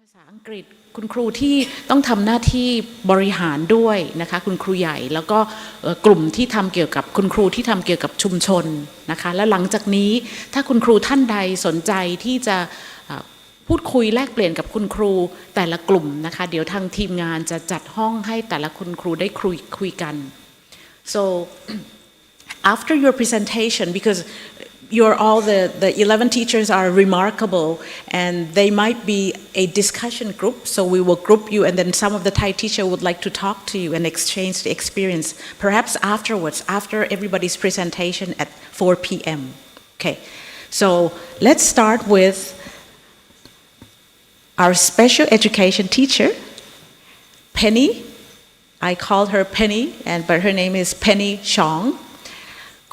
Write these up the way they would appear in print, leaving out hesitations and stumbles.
ภาษาอังกฤษคุณครูที่ต้องทำหน้าที่บริหารด้วยนะคะคุณครูใหญ่แล้วก็กลุ่มที่ทำเกี่ยวกับคุณครูที่ทำเกี่ยวกับชุมชนนะคะและหลังจากนี้ถ้าคุณครูท่านใดสนใจที่จะพูดคุยแลกเปลี่ยนกับคุณครูแต่ละกลุ่มนะคะเดี๋ยวทางทีมงานจะจัดห้องให้แต่ละคุณครูได้คุยกัน so after your presentation because you're all the 11 teachers are remarkable and they might be a discussion group so we will group you and then some of the Thai teacher would like to talk to you and exchange the experience perhaps afterwards after everybody's presentation at 4 p.m. Okay, so let's start with our special education teacher Penny. I call her Penny but her name is Penny Chong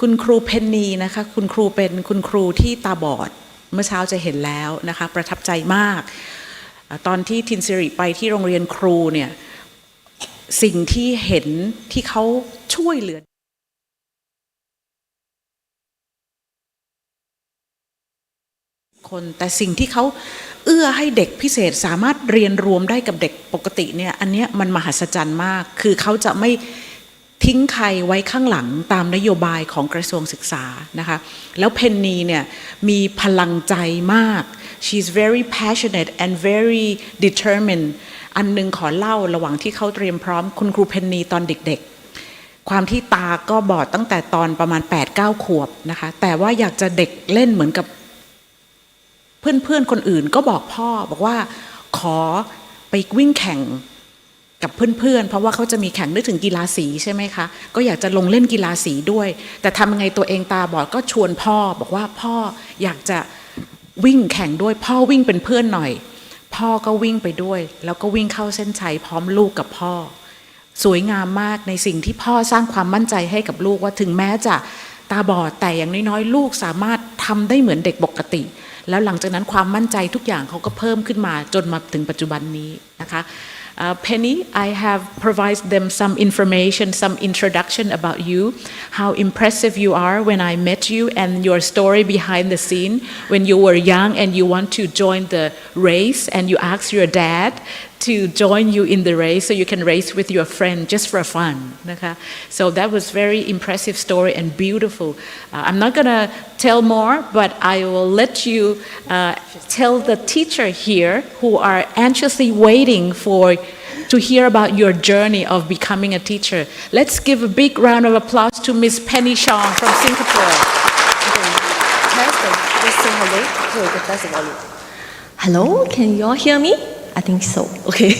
คุณครูเพนนีนะคะคุณครูเป็นคุณครูที่ตาบอดเมื่อเช้าจะเห็นแล้วนะคะประทับใจมากตอนที่ทินซิริไปที่โรงเรียนครูเนี่ยสิ่งที่เห็นที่เขาช่วยเหลือคนแต่สิ่งที่เขาเอื้อให้เด็กพิเศษสามารถเรียนรวมได้กับเด็กปกติเนี่ยอันเนี้ยมันมหัศจรรย์มากคือเขาจะไม่ทิ้งใครไว้ข้างหลังตามนโยบายของกระทรวงศึกษานะคะแล้วเพนนีเนี่ยมีพลังใจมาก she's very passionate and very determined อันนึงขอเล่าระหว่างที่เขาเตรียมพร้อมคุณครูเพนนีตอนเด็กๆความที่ตาก็บอดตั้งแต่ตอนประมาณ 8-9 ขวบนะคะแต่ว่าอยากจะเด็กเล่นเหมือนกับเพื่อนๆคนอื่นก็บอกพ่อบอกว่าขอไปวิ่งแข่งกับเพื่อนๆเพราะว่าเขาจะมีแข่งนึกถึงกีฬาสีใช่ไหมคะก็อยากจะลงเล่นกีฬาสีด้วยแต่ทำยังไงตัวเองตาบอดก็ชวนพ่อบอกว่าพ่ออยากจะวิ่งแข่งด้วยพ่อวิ่งเป็นเพื่อนหน่อยพ่อก็วิ่งไปด้วยแล้วก็วิ่งเข้าเส้นชัยพร้อมลูกกับพ่อสวยงามมากในสิ่งที่พ่อสร้างความมั่นใจให้กับลูกว่าถึงแม้จะตาบอดแต่อย่างน้อยๆลูกสามารถทำได้เหมือนเด็กปกติแล้วหลังจากนั้นความมั่นใจทุกอย่างเขาก็เพิ่มขึ้นมาจนมาถึงปัจจุบันนี้นะคะPenny, I have provided them some information, some introduction about you, how impressive you are when I met you and your story behind the scene when you were young and you want to join the race and you asked your dad to join you in the race so you can race with your friend just for fun. So that was very impressive story and beautiful. I'm not going to tell more, but I will let you tell the teacher here who are anxiously waiting to hear about your journey of becoming a teacher. Let's give a big round of applause to Miss Penny Chong from Singapore. Hello, can you all hear me? I think so. Okay.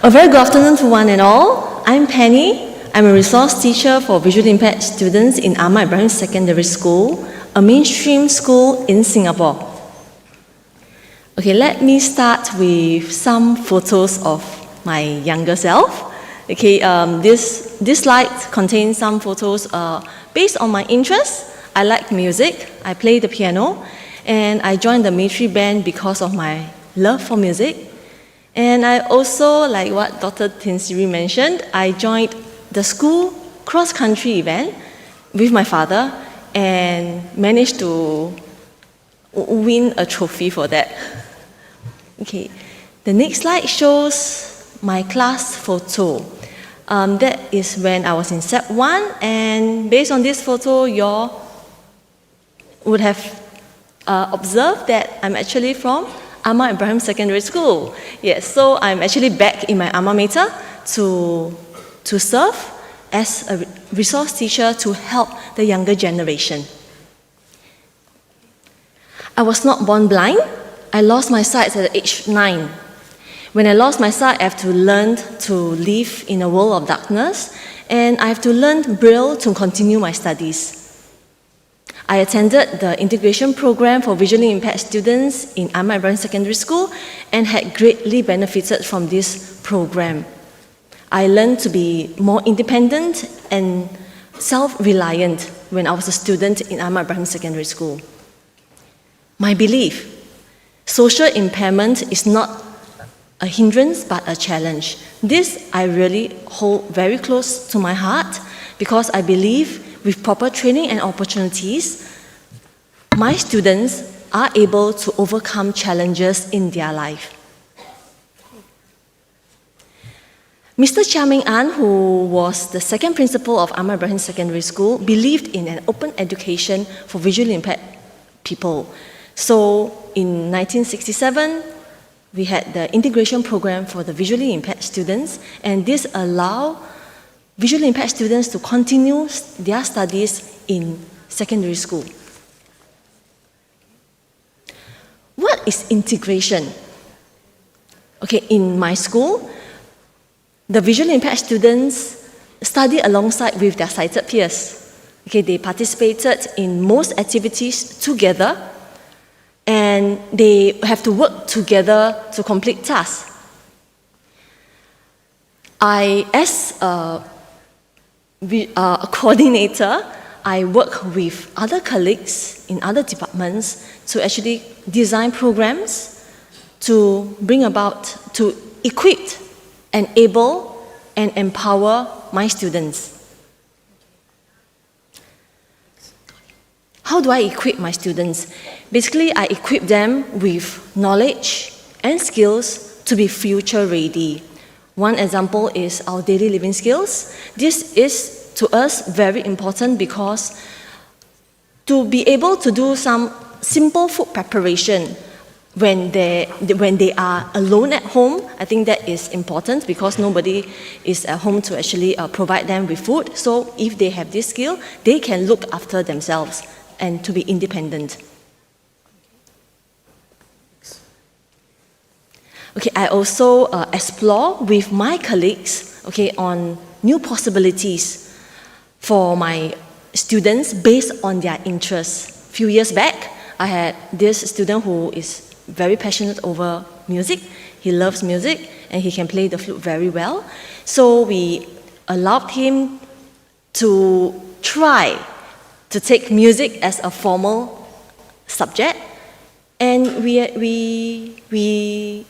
A very good afternoon to one and all. I'm Penny. I'm a resource teacher for visually impaired students in Ahmad Ibrahim Secondary School, a mainstream school in Singapore. Okay, let me start with some photos of my younger self. Okay, this slide contains some photos based on my interests. I like music, I play the piano, and I joined the military band because of my love for music. And I also, like what Dr. Tinsiri mentioned, I joined the school cross-country event with my father and managed to win a trophy for that. Okay, the next slide shows my class photo. That is when I was in Sep 1, and based on this photo, you all would have observed that I'm actually from Ahmad Ibrahim Secondary School. Yes, so I'm actually back in my alma mater to serve as a resource teacher to help the younger generation. I was not born blind. I lost my sight at age 9. When I lost my sight, I have to learn to live in a world of darkness, and I have to learn Braille to continue my studies. I attended the integration program for visually impaired students in Ahmad Ibrahim Secondary School and had greatly benefited from this program. I learned to be more independent and self-reliant when I was a student in Ahmad Ibrahim Secondary School. My belief: social impairment is not a hindrance but a challenge. This I really hold very close to my heart because I believe with proper training and opportunities, my students are able to overcome challenges in their life. Mr. Chia Ming An, who was the second principal of Ahmad Ibrahim Secondary School, believed in an open education for visually impaired people. So in 1967, we had the integration program for the visually impaired students, and this allowed visually impaired students to continue their studies in secondary school. What is integration? Okay, in my school, the visually impaired students study alongside with their sighted peers. Okay, they participated in most activities together, and they have to work together to complete tasks. As a coordinator, I work with other colleagues in other departments to actually design programs to bring about, to equip, enable, and empower my students. How do I equip my students? Basically, I equip them with knowledge and skills to be future ready. One example is our daily living skills. This is, to us, very important because to be able to do some simple food preparation when they are alone at home, I think that is important because nobody is at home to actually provide them with food. So if they have this skill, they can look after themselves and to be independent. Okay, I also explore with my colleagues, okay, on new possibilities for my students based on their interests. A few years back, I had this student who is very passionate over music. He loves music and he can play the flute very well. So we allowed him to try to take music as a formal subject, and we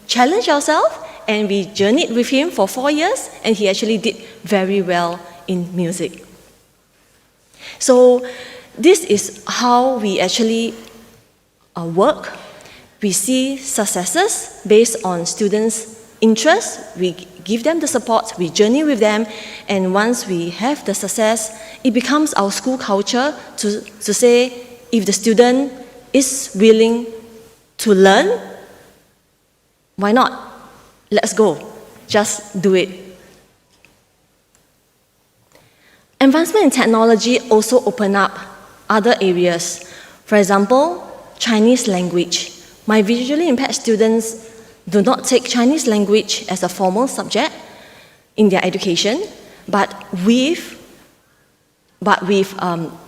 challenged ourselves and we journeyed with him for 4 years, and he actually did very well in music. So this is how we actually work. We see successes based on students' interests. We give them the support, we journey with them, and once we have the success, it becomes our school culture to say, if the student is willing to learn, why not? Let's go. Just do it. Advancement in technology also open up other areas. For example, Chinese language. My visually impaired students do not take Chinese language as a formal subject in their education, but with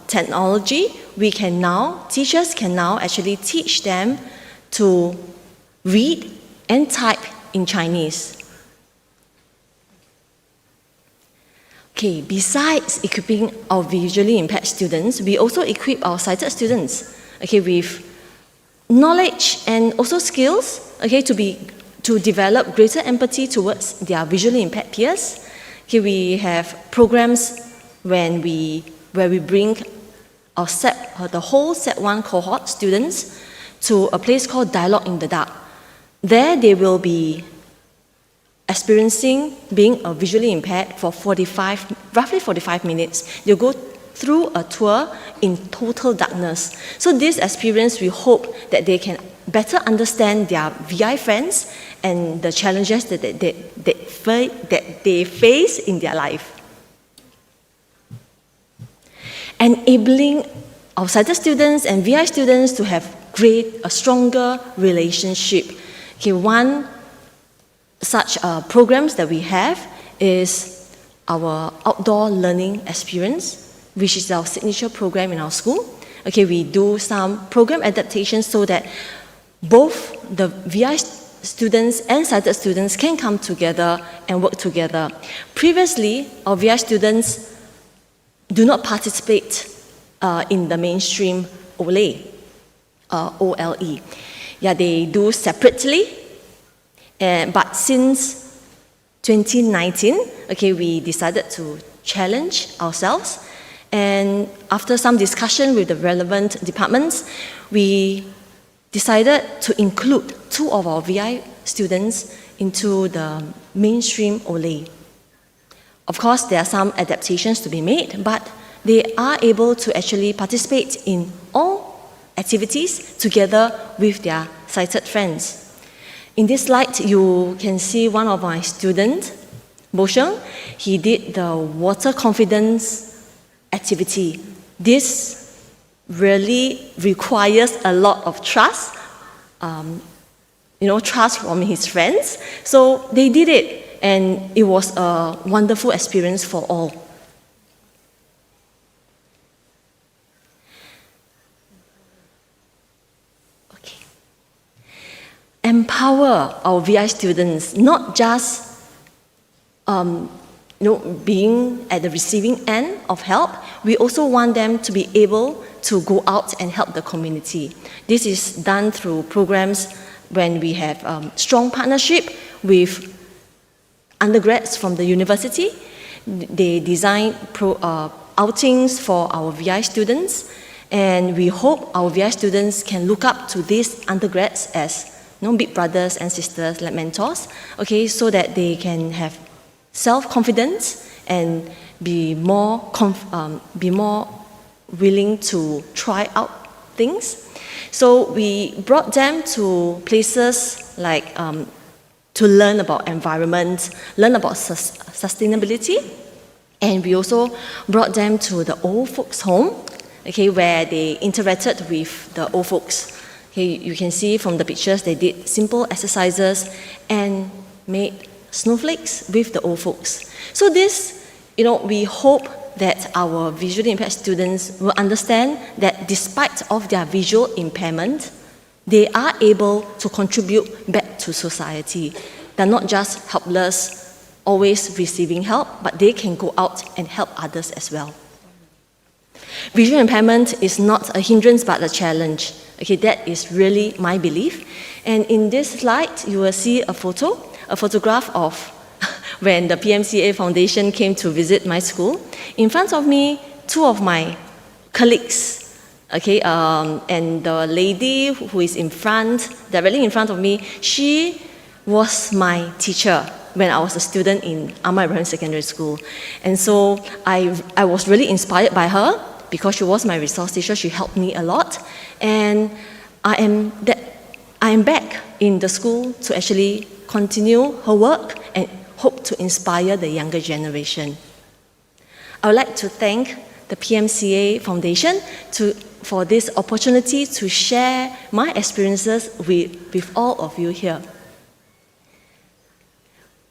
technology, teachers can now actually teach them to read and type in Chinese. Okay, besides equipping our visually impaired students, we also equip our sighted students, okay, with knowledge and also skills, okay, to develop greater empathy towards their visually impaired peers. Okay, we have programs where we bring the whole Set 1 cohort students to a place called Dialogue in the Dark. There they will be experiencing being visually impaired for roughly 45 minutes. They'll go through a tour in total darkness. So this experience, we hope that they can better understand their VI friends and the challenges that they face in their life. Enabling our sighted students and VI students to have a stronger relationship. Okay, one such programs that we have is our outdoor learning experience, which is our signature program in our school. Okay, we do some program adaptations so that both the VI students and sighted students can come together and work together. Previously, our VI students do not participate in the mainstream OLE. Yeah, they do separately. But since 2019, okay, we decided to challenge ourselves. And after some discussion with the relevant departments, we decided to include 2 of our VI students into the mainstream OLE. Of course, there are some adaptations to be made, but they are able to actually participate in all activities together with their sighted friends. In this slide, you can see one of my students, Bo Sheng. He did the water confidence activity. This really requires a lot of trust, trust from his friends. So they did it, and it was a wonderful experience for all. Okay. Empower our VI students, not just being at the receiving end of help. We also want them to be able to go out and help the community. This is done through programs when we have strong partnership with undergrads from the university. They design outings for our VI students, and we hope our VI students can look up to these undergrads as big brothers and sisters, like mentors, okay, so that they can have self-confidence and be more willing to try out things. So we brought them to places like to learn about environment, learn about sustainability, and we also brought them to the old folks' home, okay, where they interacted with the old folks. Okay, you can see from the pictures they did simple exercises and made snowflakes with the old folks. So this, we hope that our visually impaired students will understand that despite of their visual impairment, they are able to contribute back to society. They're not just helpless, always receiving help, but they can go out and help others as well. Visual impairment is not a hindrance but a challenge. Okay, that is really my belief. And in this slide, you will see a photograph of when the PMCA Foundation came to visit my school. In front of me, 2 of my colleagues, okay, and the lady who is directly in front of me, she was my teacher when I was a student in Ahmad Ibrahim Secondary School. And so I was really inspired by her because she was my resource teacher. She helped me a lot. And I am back in the school to actually continue her work and hope to inspire the younger generation. I would like to thank the PMCA Foundation for this opportunity to share my experiences with all of you here.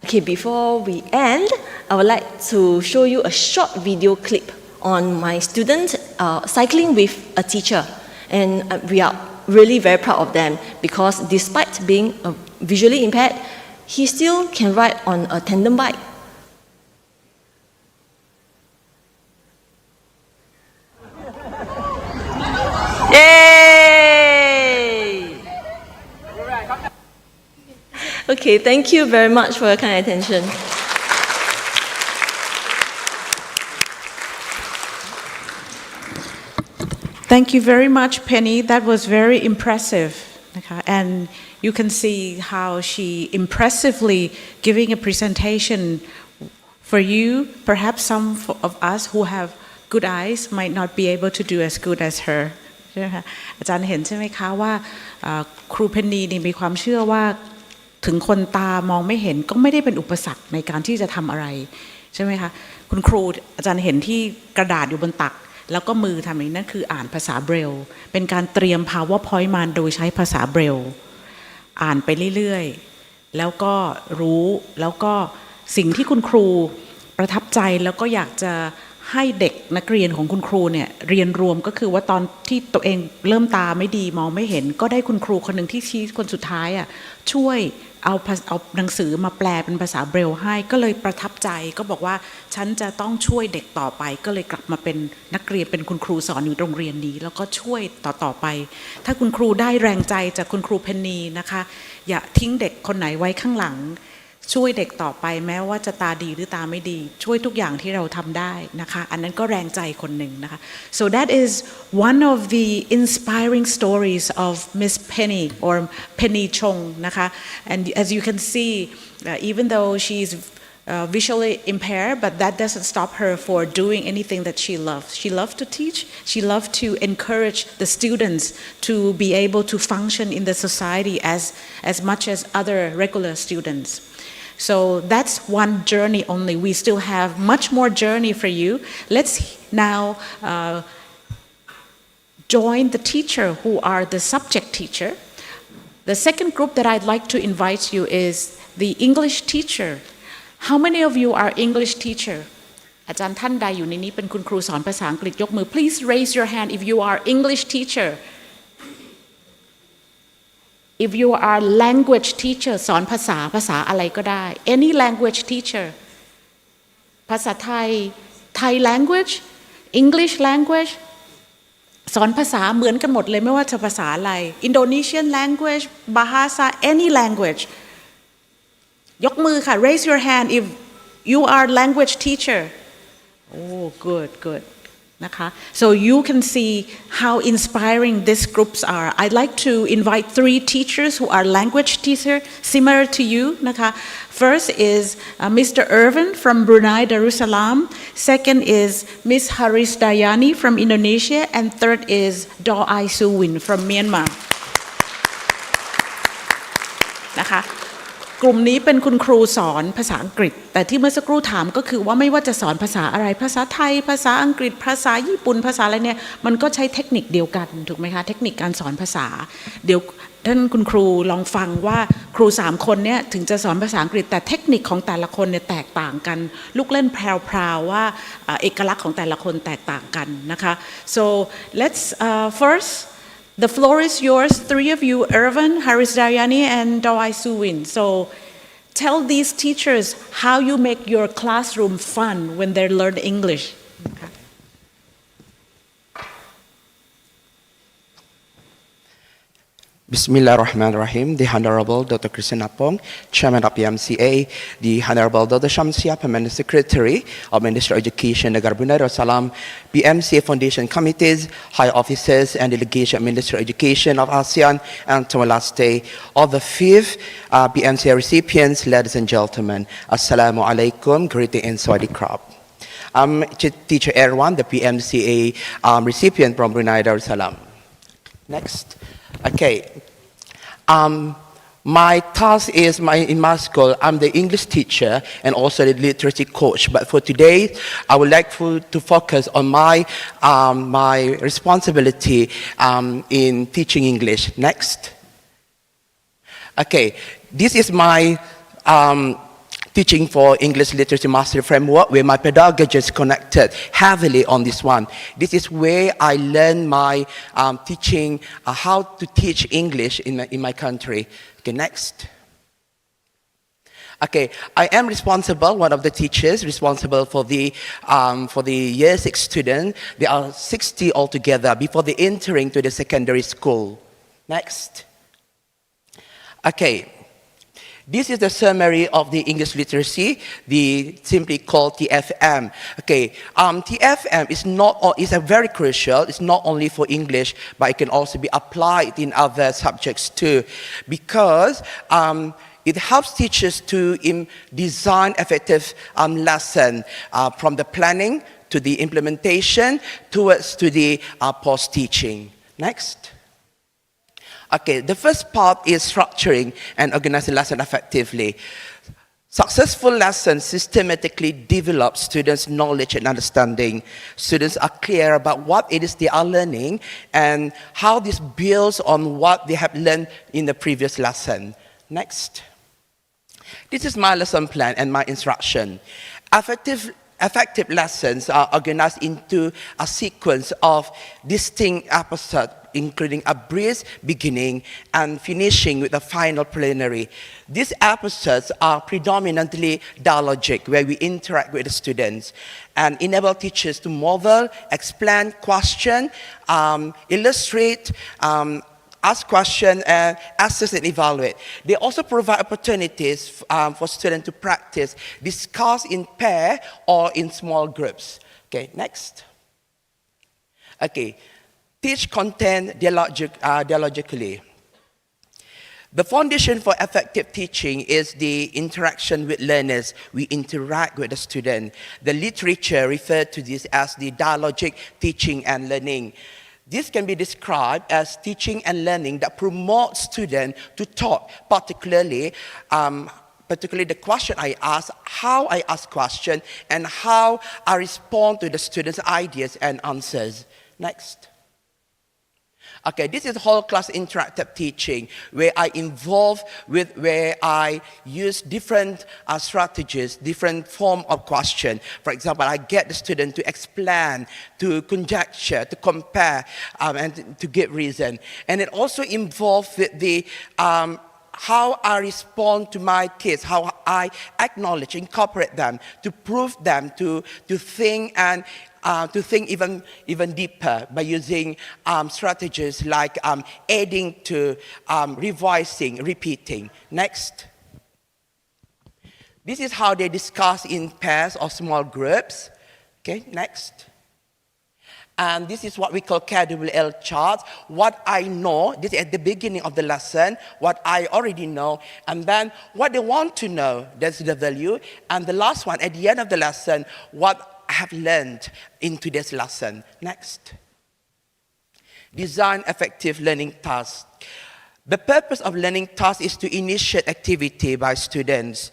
Okay, before we end, I would like to show you a short video clip on my student cycling with a teacher. And we are really very proud of them because despite being visually impaired, he still can ride on a tandem bike. Yay! Okay, thank you very much for your kind attention. Thank you very much, Penny. That was very impressive. And you can see how she impressively giving a presentation for you. Perhaps some of us who have good eyes might not be able to do as good as her. ใช่ไหมคะอาจารย์เห็นใช่ไหมคะว่าครูเพนนีนี่มีความเชื่อว่าถึงคนตามองไม่เห็นก็ไม่ได้เป็นอุปสรรคในการที่จะทำอะไรใช่ไหมคะคุณครูอาจารย์เห็นที่กระดาษอยู่บนตักแล้วก็มือทำอย่างนั้นคืออ่านภาษาเบรลล์เป็นการเตรียม PowerPoint มาโดยใช้ภาษาเบรลล์อ่านไปเรื่อยๆแล้วก็รู้แล้วก็สิ่งที่คุณครูประทับใจแล้วก็อยากจะให้เด็กนักเรียนของคุณครูเนี่ยเรียนรวมก็คือว่าตอนที่ตัวเองเริ่มตาไม่ดีมองไม่เห็นก็ได้คุณครูคนหนึ่งที่ชี้คนสุดท้ายช่วยเอาหนังสือมาแปลเป็นภาษาเบรลล์ให้ก็เลยประทับใจก็บอกว่าฉันจะต้องช่วยเด็กต่อไปก็เลยกลับมาเป็นนักเรียนเป็นคุณครูสอนอยู่โรงเรียนนี้แล้วก็ช่วยต่อไปถ้าคุณครูได้แรงใจจากคุณครูเพนนีนะคะอย่าทิ้งเด็กคนไหนไว้ข้างหลัง ช่วยเด็กต่อไปแม้ว่าจะตาดีหรือตาไม่ดีช่วยทุกอย่างที่เราทำได้นะคะอันนั้นก็แรงใจคนหนึ่งนะคะ so that is one of the inspiring stories of Miss Penny or Penny Chong นะคะ and as you can see even though she's visually impaired, but that doesn't stop her for doing anything that she loves. She loves to teach. She loves to encourage the students to be able to function in the society as much as other regular students. So that's one journey only. We still have much more journey for you. Let's now join the teacher who are the subject teacher. The second group that I'd like to invite you is the English teacher.How many of you are English teacher อาจารย์ท่านใดอยู่ในนี้เป็นคุณครูสอนภาษาอังกฤษยกมือ Please raise your hand if you are English teacher if you are language teacher สอนภาษาอะไรก็ได้ any language teacher ภาษาไทย Thai language English language สอนภาษาเหมือนกันหมดเลยไม่ว่าจะภาษาอะไร Indonesian language Bahasa any languageยกมือค่ะ raise your hand if you are language teacher oh good นะคะ so you can see how inspiring these groups are I'd like to invite 3 teachers who are language teacher similar to you นะคะ first is Mr. Irvin from Brunei Darussalam second is Miss Haris Dayani from Indonesia and third is Daw Ai Suwin from Myanmar นะคะกลุ่มนี้เป็นคุณครูสอนภาษาอังกฤษแต่ที่เมื่อสักครู่ถามก็คือว่าไม่ว่าจะสอนภาษาอะไรภาษาไทยภาษาอังกฤษภาษาญี่ปุ่นภาษาอะไรเนี่ยมันก็ใช้เทคนิคเดียวกันถูกไหมคะเทคนิคการสอนภาษาเดี๋ยวท่านคุณครูลองฟังว่าครู3คนเนี่ยถึงจะสอนภาษาอังกฤษแต่เทคนิคของแต่ละคนเนี่ยแตกต่างกันลูกเล่นแพรวๆว่าเอกลักษณ์ของแต่ละคนแตกต่างกันนะคะ so let's first The floor is yours, 3 of you, Irvin, Haris Dayani, and Dawai Suwin. So tell these teachers how you make your classroom fun when they learn English. Okay. Bismillah ar-Rahman ar-Rahim, the Honorable Dr. Christian Apong, Chairman of PMCA, the Honorable Dr. Shamsia, Permanent Secretary of Ministry of Education, Negara Brunei Darussalam, PMCA Foundation Committees, High Officers and Delegation of Ministry of Education of ASEAN, and Timor Leste, all the 5th PMCA recipients, ladies and gentlemen, Assalamu alaikum, greeting and Sawadee krab. I'm Teacher Erwan, the PMCA recipient from Brunei Darussalam. Next. Okay. My task is in my school, I'm the English teacher and also the literacy coach. But for today, I would like to focus on my responsibility in teaching English. Next. Okay. This is my teaching for English Literacy Mastery Framework, where my pedagogy is connected heavily on this one. This is where I learn my teaching, how to teach English in my country. Okay, next. Okay, I am responsible, one of the teachers responsible for the year 6 student. There are 60 altogether before they entering to the secondary school. Next. Okay. This is the summary of the English literacy, simply called TFM. Okay, TFM is a very crucial. It's not only for English, but it can also be applied in other subjects too, because it helps teachers to design effective lesson from the planning to the implementation towards to the post-teaching. Next. Okay, the first part is structuring and organizing lesson effectively. Successful lessons systematically develop students' knowledge and understanding. Students are clear about what it is they are learning and how this builds on what they have learned in the previous lesson. Next. This is my lesson plan and my instruction. Effective lessons are organized into a sequence of distinct episodes, including a brief beginning and finishing with a final plenary. These episodes are predominantly dialogic, where we interact with the students and enable teachers to model, explain, question, illustrate, ask questions, and assess and evaluate. They also provide opportunities for students to practice, discuss in pair or in small groups. Okay, next. Okay, teach content dialogically. The foundation for effective teaching is the interaction with learners. We interact with the student. The literature refers to this as the dialogic teaching and learning. This can be described as teaching and learning that promotes students to talk, particularly the question I ask, how I ask questions, and how I respond to the students' ideas and answers. Next. Okay, this is whole class interactive teaching where I where I use different strategies, different form of question. For example, I get the student to explain, to conjecture, to compare, and to give reason. And it also involves the how I respond to my kids, how I acknowledge, incorporate them, to prove them, to think and to think even deeper by using strategies like adding to, revising, repeating. Next. This is how they discuss in pairs or small groups. Okay, next. And this is what we call KWL charts. What I know, this is at the beginning of the lesson, what I already know, and then what they want to know, that's the value. And the last one, at the end of the lesson, what I have learned in today's lesson. Next. Design effective learning tasks. The purpose of learning tasks is to initiate activity by students.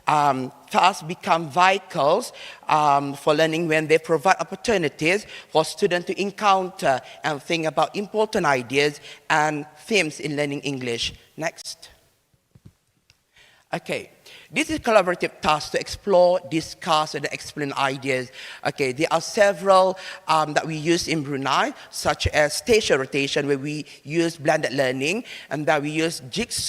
Tasks become vehicles for learning when they provide opportunities for students to encounter and think about important ideas and themes in learning English. Next. Okay, this is collaborative tasks to explore, discuss, and explain ideas. Okay, there are several that we use in Brunei, such as station rotation, where we use blended learning, and that we use jigsaw